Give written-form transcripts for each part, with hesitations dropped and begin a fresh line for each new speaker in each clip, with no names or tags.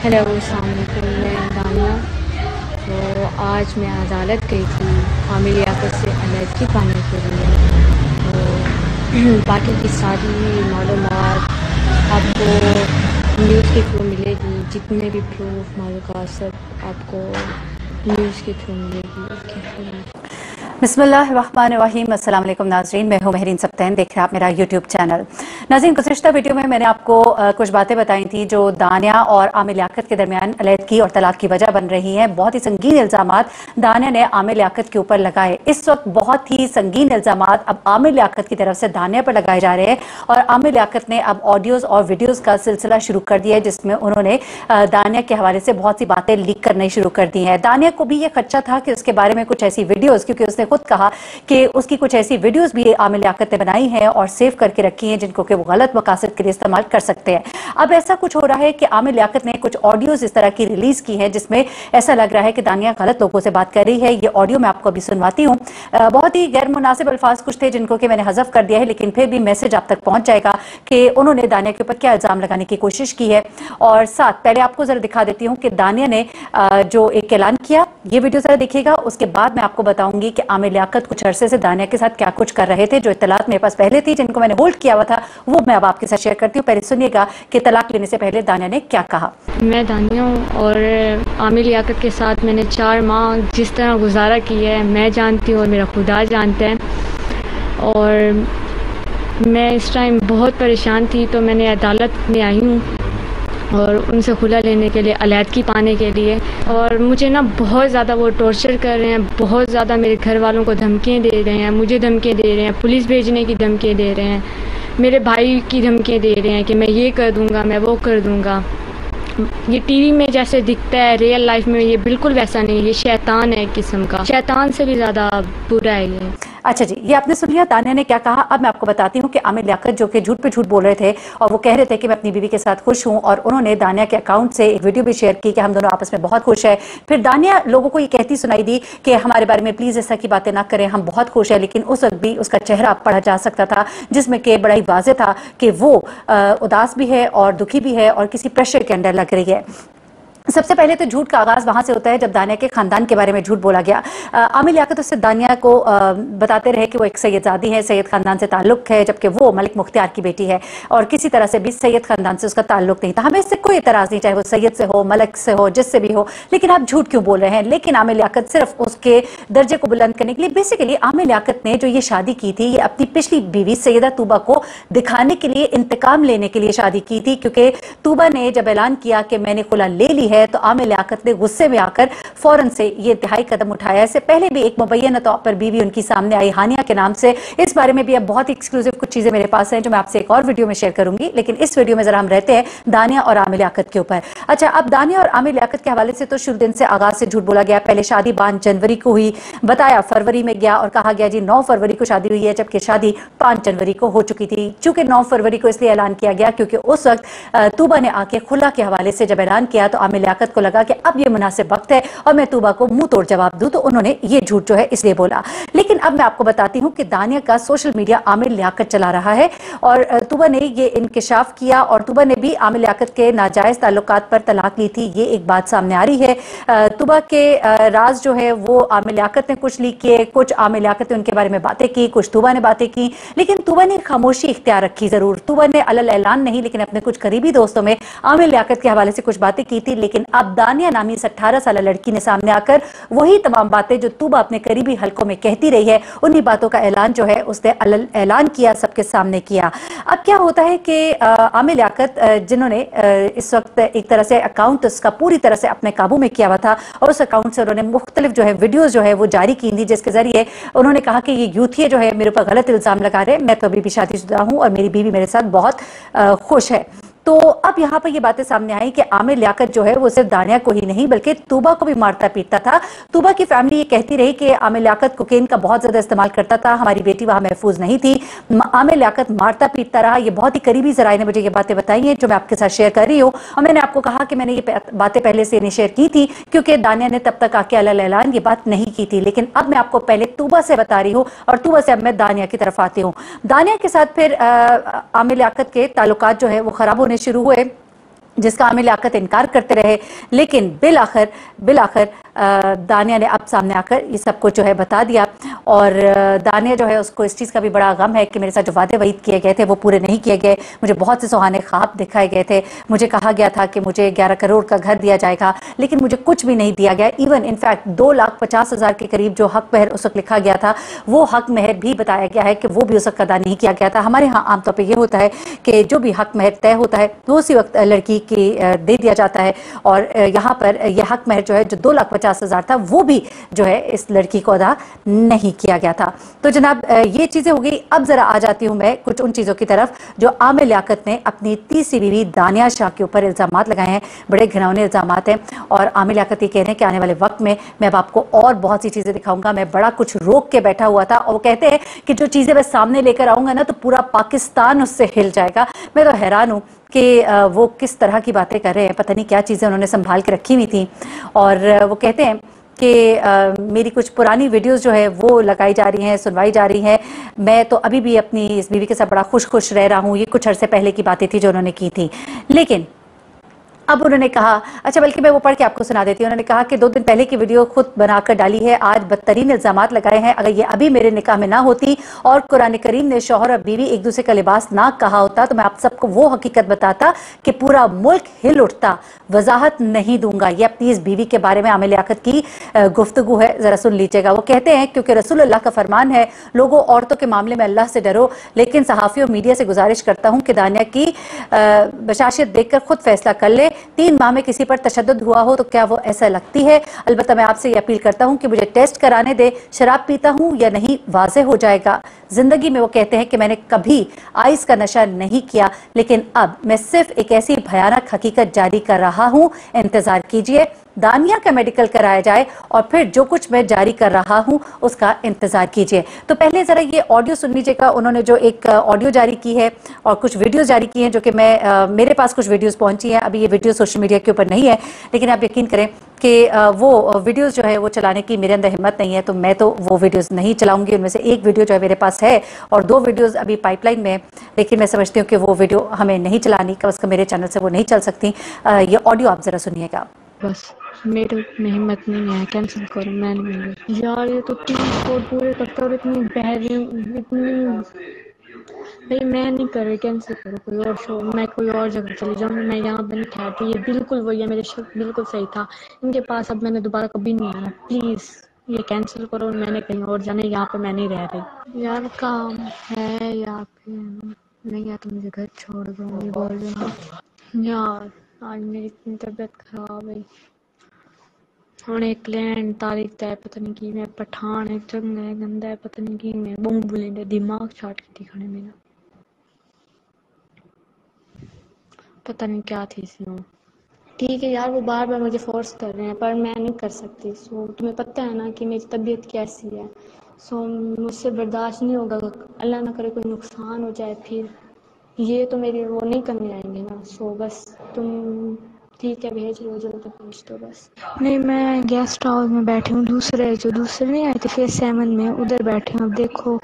Hello अस्सलाम वालेकुम, मैं दानिया। तो आज मैं अदालत गई थी हामिल लियाकत से अलहदगी पाने के लिए। तो बाकी की सारी मालूमात आपको न्यूज़ के थ्रू मिलेगी। जितने भी प्रूफ मालूमात सब आपको न्यूज़ के थ्रू मिलेगी। ओके।
बिस्मिल्लाहिर्रहमानिर्रहीम। अस्सलाम वालेकुम नाज़रीन, मैं हूं महरीन सब्तैन। देख रहे हैं आप मेरा यूट्यूब चैनल। नाज़रीन, गुज़िश्ता वीडियो में मैंने आपको कुछ बातें बताई थी जो दानिया और आमिर लियाकत के दरमियान अलहदगी और तलाक की वजह बन रही हैं। बहुत ही संगीन इल्ज़ामात दानिया ने आमिर लियाकत के ऊपर लगाए। इस वक्त बहुत ही संगीन इल्ज़ामात अब आमिर लियाकत की तरफ से दानिया पर लगाए जा रहे हैं और आमिर लियाकत ने अब ऑडियोज़ और वीडियोज़ का सिलसिला शुरू कर दिया है, जिसमें उन्होंने दानिया के हवाले से बहुत सी बातें लीक करनी शुरू कर दी हैं। दानिया को भी ये खदशा था कि उसके बारे में कुछ ऐसी वीडियोज़, क्योंकि उसने खुद कहा कि उसकी कुछ ऐसी वीडियोस भी आमिर लियाकत ने बनाई हैं और सेव करके रखी हैं जिनको कि वो गलत मकासद के लिए इस्तेमाल कर सकते हैं। अब ऐसा कुछ हो रहा है कि आमिर लियाकत ने कुछ ऑडियोज इस तरह की रिलीज की है जिसमें ऐसा लग रहा है कि दानिया गलत लोगों से बात कर रही है। ये ऑडियो मैं आपको अभी सुनवाती हूँ। बहुत ही गैर मुनासिब अल्फाज कुछ थे जिनको कि मैंने हज़फ कर दिया है, लेकिन फिर भी मैसेज आप तक पहुंच जाएगा कि उन्होंने दानिया के ऊपर क्या इल्जाम लगाने की कोशिश की है। और साथ पहले आपको जरा दिखा देती हूँ कि दानिया ने जो एक ऐलान किया, ये वीडियो जरा देखिएगा। उसके बाद मैं आपको बताऊंगी कि आमिर लियाकत कुछ अरसे से दानिया के साथ क्या कुछ कर रहे थे। जो इत्तलात मेरे पास पहले थी, जिनको मैंने होल्ड किया हुआ था, वो मैं अब आपके साथ शेयर करती हूँ। पहले सुनिएगा कि तलाक लेने से पहले दानिया ने क्या कहा।
मैं दानिया हूँ और आमिर लियाकत के साथ मैंने 4 माह जिस तरह गुजारा किया है मैं जानती हूँ और मेरा खुदा जानता है। और मैं इस टाइम बहुत परेशान थी, तो मैंने अदालत में आई हूँ और उनसे खुला लेने के लिए, अलहदगी पाने के लिए। और मुझे ना बहुत ज़्यादा वो टॉर्चर कर रहे हैं, बहुत ज़्यादा मेरे घर वालों को धमकियाँ दे रहे हैं, मुझे धमकियाँ दे रहे हैं, पुलिस भेजने की धमकियाँ दे रहे हैं, मेरे भाई की धमकियाँ दे रहे हैं कि मैं ये कर दूँगा, मैं वो कर दूँगा। ये टीवी में जैसे दिखता है, रियल लाइफ में ये बिल्कुल वैसा नहीं है। ये शैतान है, एक किस्म का शैतान से भी ज़्यादा बुरा है ये।
अच्छा जी, ये आपने सुन लिया दानिया ने क्या कहा। अब मैं आपको बताती हूँ कि आमिर लियाकत जो कि झूठ पे झूठ बोल रहे थे और वो कह रहे थे कि मैं अपनी बीवी के साथ खुश हूँ, और उन्होंने दानिया के अकाउंट से एक वीडियो भी शेयर की कि हम दोनों आपस में बहुत खुश है। फिर दानिया लोगों को ये कहती सुनाई दी कि हमारे बारे में प्लीज ऐसा की बातें ना करें, हम बहुत खुश है। लेकिन उस वक्त भी उसका चेहरा पढ़ा जा सकता था जिसमें कि बड़ा ही वाज़ेह था कि वो उदास भी है और दुखी भी है और किसी प्रेशर के अंदर लग रही है। सबसे पहले तो झूठ का आगाज वहां से होता है जब दानिया के खानदान के बारे में झूठ बोला गया। आमिर लियाकत उससे दानिया को बताते रहे कि वो एक सैयदजादी है, सैयद खानदान से ताल्लुक है, जबकि वो मलिक मुख्तियार की बेटी है और किसी तरह से भी सैयद खानदान से उसका ताल्लुक नहीं था। हमें इससे कोई एतराज नहीं, चाहे वो सैयद से हो, मलिक से हो, जिससे भी हो, लेकिन आप झूठ क्यों बोल रहे हैं। लेकिन आमिर लियाकत सिर्फ उसके दर्जे को बुलंद करने के लिए, बेसिकली आमिर लियाकत ने जो ये शादी की थी, ये अपनी पिछली बीवी सैयदा तूबा को दिखाने के लिए, इंतकाम लेने के लिए शादी की थी। क्योंकि तूबा ने जब ऐलान किया कि मैंने खुला ले ली है, तो आमिर लियाकत ने गुस्से में आकर फौरन से ये इंतहाई कदम उठाया। इससे पहले भी एक मुबैना तौर पर बीवी उनकी सामने आई हानिया के नाम से। इस बारे में भी अब बहुत एक्सक्लूसिव कुछ चीजें मेरे पास हैं जो मैं आपसे एक और वीडियो में शेयर करूंगी, लेकिन इस वीडियो में जरा हम रहते हैं दानिया और आमिर लियाकत के ऊपर। अच्छा, अब दानिया और आमिर लियाकत के हवाले से तो शुरू दिन से आगाज से झूठ बोला गया। पहले शादी 5 जनवरी को हुई, बताया फरवरी में गया और कहा गया जी 9 फरवरी को शादी हुई है, जबकि शादी 5 जनवरी को हो चुकी थी। चूंकि 9 फरवरी को इसलिए ऐलान किया गया क्योंकि उस वक्त तूबा ने आके खुला के हवाले से जब ऐलान किया तो आमिर लियाकत को लगा कि अब ये मुनासिब वक्त है और मैं तूबा को मुंह तोड़ जवाब दूं, तो उन्होंने ये झूठ जो है इसलिए बोला। लेकिन अब मैं आपको बताती हूं कि दानिया का सोशल मीडिया आमिर लियाकत चला रहा है और तूबा ने ये इंकिशाफ किया और तूबा ने भी आमिर लियाकत के नाजायज ताल्लुकात पर तलाक ली थी। ये एक बात सामने आ रही है। तूबा के राज जो है वो आमिर लियाकत ने कुछ लीक किए, कुछ आमिर लियाकत ने उनके बारे में बातें की, कुछ तूबा ने बातें की, लेकिन तूबा ने खामोशी इख्तियार रखी। जरूर तूबा ने अलल ऐलान नहीं, लेकिन अपने कुछ करीबी दोस्तों में आमिर लियाकत के हवाले से कुछ बातें की थी। लेकिन अब दानिया नामी 18 साल लड़की ने सामने आकर वही तमाम बातें जो तूबा अपने करीबी हलकों में कहती रही है, उन्हीं बातों का ऐलान जो है उसने ऐलान किया, सबके सामने किया। अब क्या होता है कि आमिर लियाकत जिन्होंने इस वक्त एक तरह से अकाउंट उसका पूरी तरह से अपने काबू में किया हुआ था और उस अकाउंट से उन्होंने मुख्तलिफ जो है वीडियोज जो है वो जारी की थी, जिसके जरिए उन्होंने कहा कि ये यूथिया जो है मेरे ऊपर गलत इल्जाम लगा रहे हैं, मैं तो अभी भी शादीशुदा हूं और मेरी बीवी मेरे साथ बहुत खुश है। तो अब यहाँ पर ये बातें सामने आई कि आमिर लियाकत जो है वो सिर्फ दानिया को ही नहीं बल्कि तूबा को भी मारता पीटता था। तूबा की फैमिली ये कहती रही कि आमिर लियाकत कोकेन का बहुत ज्यादा इस्तेमाल करता था, हमारी बेटी वहां महफूज नहीं थी। आमिर लियाकत मारता पीटता रहा। ये बहुत ही करीबी जराए ने मुझे ये बातें बताई हैं जो मैं आपके साथ शेयर कर रही हूँ। और मैंने आपको कहा कि मैंने ये बातें पहले से नहीं शेयर की थी क्योंकि दानिया ने तब तक आके अलल ऐलान ये बात नहीं की थी। लेकिन अब मैं आपको पहले तूबा से बता रही हूँ और तूबा से अब मैं दानिया की तरफ आती हूँ। दानिया के साथ फिर आमिर लियाकत के ताल्लुकात जो है वो खराब होने शुरू हुए जिसका आमिर लियाकत इनकार करते रहे, लेकिन बिल आखिर दानिया ने अब सामने आकर ये सब कुछ जो है बता दिया। और दानिया जो है उसको इस चीज़ का भी बड़ा गम है कि मेरे साथ जो वादे वईद किए गए थे वो पूरे नहीं किए गए। मुझे बहुत से सुहाने ख्वाब दिखाए गए थे, मुझे कहा गया था कि मुझे 11 करोड़ का घर दिया जाएगा, लेकिन मुझे कुछ भी नहीं दिया गया। इवन इनफैक्ट 2,50,000 के करीब जो हक महर उस वक्त लिखा गया था, वो हक महर भी बताया गया है कि वो भी उस वक्त अदा नहीं किया गया था। हमारे यहाँ आमतौर पर यह होता है कि जो भी हक महर तय होता है वो उसी वक्त लड़की की दे दिया जाता है, और यहाँ पर यह हक महर जो है जो 2,50,000 था वो भी जो है इस लड़की को अदा नहीं किया गया था। तो जनाब ये चीजें हो गई। अब जरा आ जाती हूँ मैं कुछ उन चीजों की तरफ जो आमिर लियाकत ने अपनी तीसरी बीवी दानिया शाह के ऊपर इल्जामात लगाए हैं। बड़े घिनौने इल्जामात हैं, और आमिर लियाकत ये कह रहे हैं कि आने वाले वक्त में मैं अब आपको और बहुत सी चीजें दिखाऊंगा। मैं बड़ा कुछ रोक के बैठा हुआ था, और वो कहते हैं कि जो चीजें मैं सामने लेकर आऊंगा ना तो पूरा पाकिस्तान उससे हिल जाएगा। मैं तो हैरान हूँ कि वो किस तरह की बातें कर रहे हैं, पता नहीं क्या चीज़ें उन्होंने संभाल के रखी हुई थी। और वो कहते हैं कि मेरी कुछ पुरानी वीडियोस जो है वो लगाई जा रही हैं, सुनवाई जा रही हैं। मैं तो अभी भी अपनी इस बीवी के साथ बड़ा खुश रह रहा हूँ। ये कुछ अरसे पहले की बातें थी जो उन्होंने की थी, लेकिन अब उन्होंने कहा, अच्छा बल्कि मैं वो पढ़ के आपको सुना देती हूँ। उन्होंने कहा कि 2 दिन पहले की वीडियो खुद बनाकर डाली है, आज बदतरीन इल्जामात लगाए हैं। अगर ये अभी मेरे निकाह में ना होती और कुरान करीम ने शौहर और बीवी एक दूसरे का लिबास ना कहा होता तो मैं आप सबको वो हकीकत बताता कि पूरा मुल्क हिल उठता। वजाहत नहीं दूंगा। ये अपनी इस बीवी के बारे में आमिर लियाकत की गुफ्तगू है, जरा सुन लीजिएगा। वो कहते हैं क्योंकि रसूल अल्लाह का फरमान है, लोगों औरतों के मामले में अल्लाह से डरो, लेकिन सहाफ़ी और मीडिया से गुजारिश करता हूँ कि दानिया की बशाशियत देखकर खुद फैसला कर ले। 3 माह में किसी पर तशद्दुद हुआ हो तो क्या वो ऐसा लगती है? अलबत्ता मैं आपसे ये अपील करता हूँ कि मुझे टेस्ट कराने दे, शराब पीता हूँ या नहीं वाज़ेह हो जाएगा। जिंदगी में वो कहते हैं कि मैंने कभी आइस का नशा नहीं किया, लेकिन अब मैं सिर्फ एक ऐसी भयानक हकीकत जारी कर रहा हूँ, इंतजार कीजिए, दानिया का मेडिकल कराया जाए और फिर जो कुछ मैं जारी कर रहा हूं उसका इंतजार कीजिए। तो पहले जरा ये ऑडियो सुन लीजिएगा। उन्होंने जो एक ऑडियो जारी की है और कुछ वीडियोस जारी की हैं, जो कि मैं मेरे पास कुछ वीडियोस पहुंची हैं। अभी ये वीडियो सोशल मीडिया के ऊपर नहीं है, लेकिन आप यकीन करें कि वो वीडियोस जो है वो चलाने की मेरे अंदर हिम्मत नहीं है, तो मैं तो वो वीडियोस नहीं चलाऊंगी। उनमें से एक वीडियो जो है मेरे पास है और 2 वीडियोस अभी पाइपलाइन में है, लेकिन मैं समझती हूँ कि वो वीडियो हमें नहीं चलानी, कम से कम मेरे चैनल से वो नहीं चल सकती। ये ऑडियो आप जरा सुनिएगा।
बस मेरे में हिम्मत नहीं है, कैंसिल करो। मैं नहीं यार, ये तो 3 कोड पूरे करता और इतनी बहरी इतनी भाई मैं नहीं कर रही, कैंसिल करो। कोई और शो, मैं कोई और जगह चली जाऊँगी, मैं यहाँ पे नहीं ठहरती। ये बिल्कुल वही है, मेरे शक बिल्कुल सही था इनके पास। अब मैंने दोबारा कभी नहीं आना, प्लीज़ ये कैंसिल करो। मैंने कहीं और जाना, यहाँ पे मैं नहीं रह रही। यार काम है यहाँ पे, नहीं या तो मुझे घर छोड़ दो। ये बोल रही हूँ यार, आज मेरी इतनी तबीयत खराब है। ਹੁਣ एक लैंड तारीख तय पता नहीं की मैं पठान एक चंगा है गंदा है पता नहीं की मैं बम बुलेंगे दिमाग छाट के दिखाने मेरा पता नहीं क्या थी इसमें। ठीक है यार, वो बार बार मुझे फोर्स कर रहे हैं पर मैं नहीं कर सकती। सो तुम्हें पता है ना कि मेरी तबीयत कैसी है। सो मुझसे बर्दाश्त नहीं होगा, अल्लाह ना करे कोई नुकसान हो जाए, फिर ये तो मेरी वो नहीं करने आएंगे ना। सो बस तुम ठीक है भेज लो, जल्दी पहुँच दो बस। नहीं मैं गेस्ट हाउस में बैठी हूँ, जो दूसरे नहीं आए थे फेज 7 में, उधर बैठे हूँ। अब देखो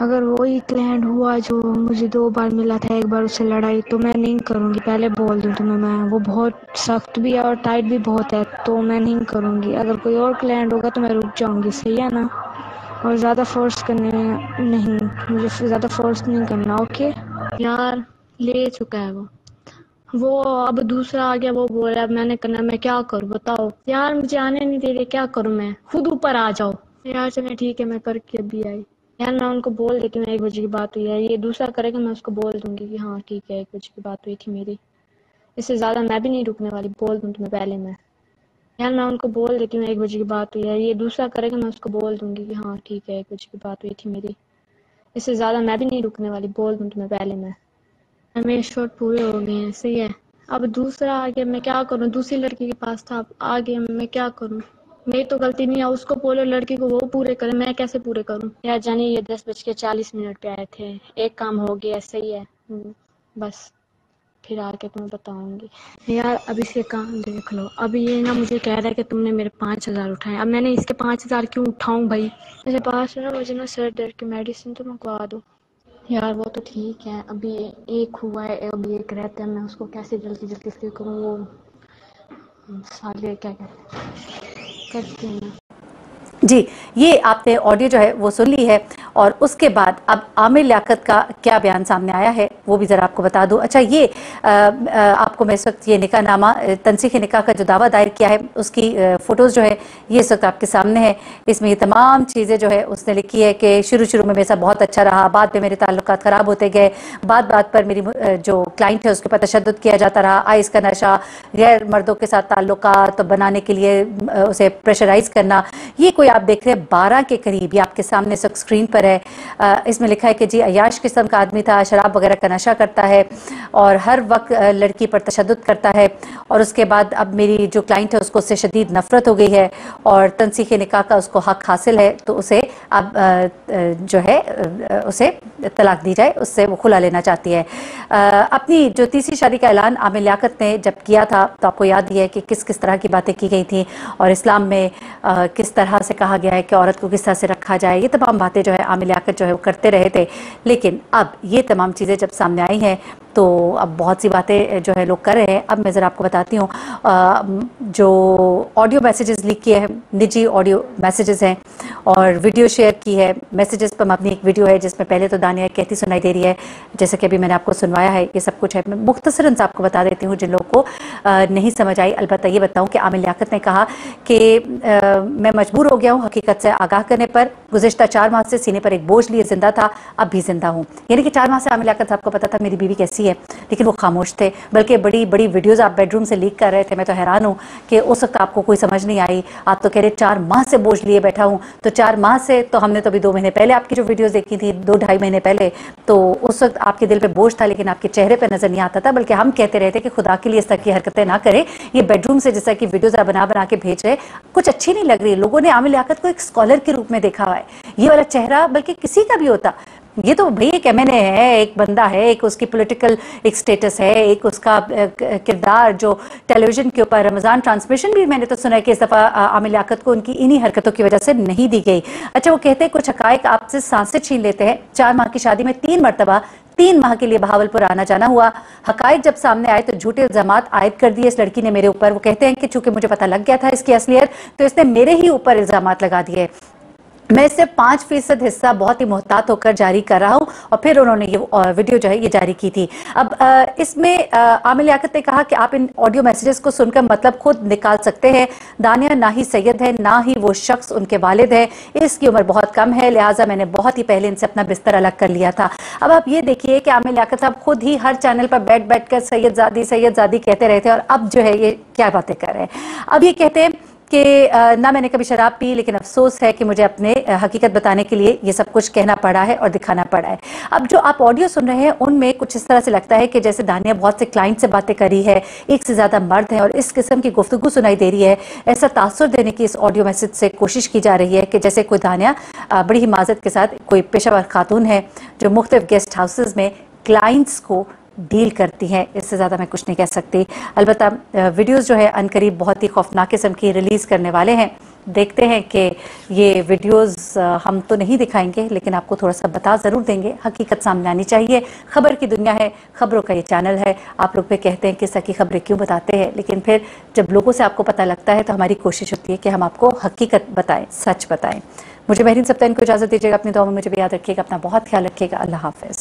अगर वही क्लाइंट हुआ जो मुझे 2 बार मिला था, एक बार उससे लड़ाई, तो मैं नहीं करूँगी, पहले बोल दूँ तुम्हें। मैं वो बहुत सख्त भी है और टाइट भी बहुत है, तो मैं नहीं करूँगी। अगर कोई और क्लाइंट होगा तो मैं रुक जाऊँगी, सही है ना? और ज़्यादा फोर्स करने नहीं, मुझे ज़्यादा फोर्स नहीं करना। ओके यार, ले चुका है वो अब दूसरा आ गया, वो बोल रहा है मैंने करना, मैं क्या करूँ बताओ यार? मुझे आने नहीं दे रहे, क्या करूँ मैं? खुद ऊपर आ जाओ यार। चले ठीक है, मैं करके अभी आई यार। मैं उनको बोल देती हूँ 1 बजे की बात हुई है, ये दूसरा करेगा मैं उसको बोल दूंगी कि हाँ ठीक है 1 बजे की बात हुई थी मेरी। इससे ज़्यादा मैं भी नहीं रुकने वाली, बोल दूँ तुम्हें पहले मैं। यार मैं उनको बोल देती हूँ 1 बजे की बात हुई है, ये दूसरा करेगा मैं उसको बोल दूंगी कि हाँ ठीक है 1 बजे की बात हुई थी मेरी। इससे ज़्यादा मैं भी नहीं रुकने वाली, बोल दूँ तुम्हें पहले मैं। मेरे शॉट पूरे हो गए हैं, सही है। अब दूसरा आ गया, मैं क्या करूँ? दूसरी लड़की के पास था, अब आ गया, मैं क्या करूँ? मेरी तो गलती नहीं है, उसको बोलो लड़की को वो पूरे करे, मैं कैसे पूरे करूँ? यार जानिए ये 10:40 पे आए थे, एक काम हो गया, सही है। बस फिर आके तुम्हें बताऊंगी। यार अब इसे काम देख लो। अब ये ना मुझे कह रहा है कि तुमने मेरे 5,000 उठाए। अब मैंने इसके 5,000 क्यों उठाऊं भाई? मेरे पास है ना, मुझे ना सर दर्द की मेडिसिन तो मंगवा दो। यार वो तो ठीक है, अभी एक हुआ है, अभी एक रहता है, मैं उसको कैसे जल्दी जल्दी से करूँ। वो साले क्या कहते हैं, करती हूँ मैं।
जी, ये आपने ऑडियो जो है वो सुन ली है और उसके बाद अब आमिर लियाकत का क्या बयान सामने आया है वो भी ज़रा आपको बता दूं। अच्छा, ये आपको मैं इस वक्त ये निकाहनामा तनसीख निकाह का जो दावा दायर किया है उसकी फ़ोटोज़ जो है ये इस वक्त आपके सामने है। इसमें ये तमाम चीज़ें जो है उसने लिखी है कि शुरू में मेरे साथ बहुत अच्छा रहा, बाद में मेरे ताल्लुकात ख़राब होते गए, बात पर मेरी जो क्लाइंट है उसके ऊपर तशद्दुद किया जाता रहा, आइस का नशा, गैर मर्दों के साथ ताल्लुकात बनाने के लिए उसे प्रेशराइज़ करना। ये कोई आप देख रहे हैं 12 के करीब, ये आपके सामने सब स्क्रीन पर है। इसमें लिखा है कि जी अयाश किस्म का आदमी था, शराब वगैरह का नशा करता है और हर वक्त लड़की पर तशद्दुद करता है। और उसके बाद अब मेरी जो क्लाइंट है उसको उससे शदीद नफरत हो गई है और तनसीख निकाह का उसको हक हासिल है, तो उसे अब जो है उसे तलाक दी जाए, उससे वो खुला लेना चाहती है। अपनी जो तीसरी शादी का ऐलान आमिर लियाकत ने जब किया था तो आपको याद ही है कि किस किस तरह की बातें की गई थी और इस्लाम में किस तरह से कहा गया है कि औरत को किस तरह से रखा जाए। ये तमाम बातें जो है आमिर लियाकत जो है वो करते रहे थे, लेकिन अब ये तमाम चीज़ें जब सामने आई हैं तो अब बहुत सी बातें जो है लोग कर रहे हैं। अब मैं ज़रा आपको बताती हूँ जो ऑडियो मैसेजेस लीक किए हैं, निजी ऑडियो मैसेजेस हैं और वीडियो शेयर की है। मैसेजेस पर अपनी एक वीडियो है जिसमें पहले तो दानिया कहती सुनाई दे रही है, जैसे कि अभी मैंने आपको सुनवाया है, ये सब कुछ है। मैं मुख्तसरन से आपको बता देती हूँ जिन लोगों को नहीं समझ आई। अलबत्ता ये बताऊँ कि आमिर लियाकत ने कहा कि मैं मजबूर हो गया हूँ हकीकत से आगाह करने पर, गुज़िश्ता 4 माह से सीने पर एक बोझ लिए जिंदा था, अब भी जिंदा हूँ। यानी कि 4 माह से आमिर लियाकत साहब को पता था मेरी बीवी कैसी है, लेकिन वो खामोश थे, बल्कि बड़ी बड़ी वीडियोस आप बेडरूम से लीक कर रहे थे। मैं तो हैरान हूँ कि उस वक्त आपको कोई समझ नहीं आई। आप तो कह रहे 4 माह से बोझ लिए बैठा हूँ, तो 4 माह से तो हमने तो अभी 2 महीने पहले आपकी जो वीडियोस देखी थी, 2-2.5 महीने पहले, तो उस वक्त आपके दिल पे बोझ था लेकिन आपके चेहरे पे नजर नहीं आता था, बल्कि हम कहते रहते कि खुदा के लिए इस तरह की हरकतें ना करें। ये बेडरूम से जैसा कि वीडियोस बना बना के भेज रहे, कुछ अच्छी नहीं लग रही। लोगों ने आमिर लियाकत को एक स्कॉलर के रूप में देखा हुआ है। ये वाला चेहरा बल्कि किसी का भी होता, ये तो भाई एक एमएनए है, एक बंदा है, एक उसकी पॉलिटिकल एक स्टेटस है, एक उसका किरदार जो टेलीविजन के ऊपर रमजान ट्रांसमिशन भी मैंने तो सुना है कि इस दफा आमिर लियाकत को उनकी इन्हीं हरकतों की वजह से नहीं दी गई। अच्छा, वो कहते हैं कुछ हकायक आपसे सांसें छीन लेते हैं। 4 माह की शादी में 3 मरतबा 3 माह के लिए बहावलपुर आना जाना हुआ। हकायक जब सामने आए तो झूठे इल्जामात आयद कर दिए इस लड़की ने मेरे ऊपर। वो कहते हैं कि चूंकि मुझे पता लग गया था इसकी असलियत, तो इसने मेरे ही ऊपर इल्जामात लगा दिए। मैं इससे 5% हिस्सा बहुत ही मोहतात होकर जारी कर रहा हूं। और फिर उन्होंने ये वीडियो जो है ये जारी की थी। अब इसमें आमिर लियाकत ने कहा कि आप इन ऑडियो मैसेजेस को सुनकर मतलब खुद निकाल सकते हैं। दानिया ना ही सैयद है, ना ही वो शख्स उनके वालिद है, इसकी उम्र बहुत कम है, लिहाजा मैंने बहुत ही पहले इनसे अपना बिस्तर अलग कर लिया था। अब आप ये देखिए कि आमिर लियाकत साहब खुद ही हर चैनल पर बैठ कर सैयदजादी कहते रहे थे और अब जो है ये क्या बातें कर रहे हैं। अब ये कहते हैं कि ना मैंने कभी शराब पी, लेकिन अफसोस है कि मुझे अपने हकीकत बताने के लिए ये सब कुछ कहना पड़ा है और दिखाना पड़ा है। अब जो आप ऑडियो सुन रहे हैं उनमें कुछ इस तरह से लगता है कि जैसे दानिया बहुत से क्लाइंट से बातें करी है, एक से ज्यादा मर्द हैं और इस किस्म की गुफ्तगू सुनाई दे रही है। ऐसा तासुर देने की इस ऑडियो मैसेज से कोशिश की जा रही है कि जैसे कोई दानिया बड़ी हिमाजत के साथ कोई पेशावर खातून है जो मुख्तलिफ गेस्ट हाउसेज में क्लाइंट्स को डील करती हैं। इससे ज़्यादा मैं कुछ नहीं कह सकती। अलबत्ता वीडियोस जो है अनकरीब बहुत ही खौफनाक किस्म की रिलीज़ करने वाले हैं। देखते हैं कि ये वीडियोस हम तो नहीं दिखाएंगे, लेकिन आपको थोड़ा सा बता ज़रूर देंगे। हकीकत सामने आनी चाहिए, खबर की दुनिया है, खबरों का ये चैनल है। आप लोग पे कहते हैं कि सकी खबरें क्यों बताते हैं, लेकिन फिर जब लोगों से आपको पता लगता है तो हमारी कोशिश होती है कि हम आपको हकीकत बताएं, सच बताएं। मुझे महरीन सप्तान को इजाज़त दीजिएगा। अपनी दुआ में मुझे भी याद रखिएगा। अपना बहुत ख्याल रखिएगा। अल्लाह हाफ़िज़।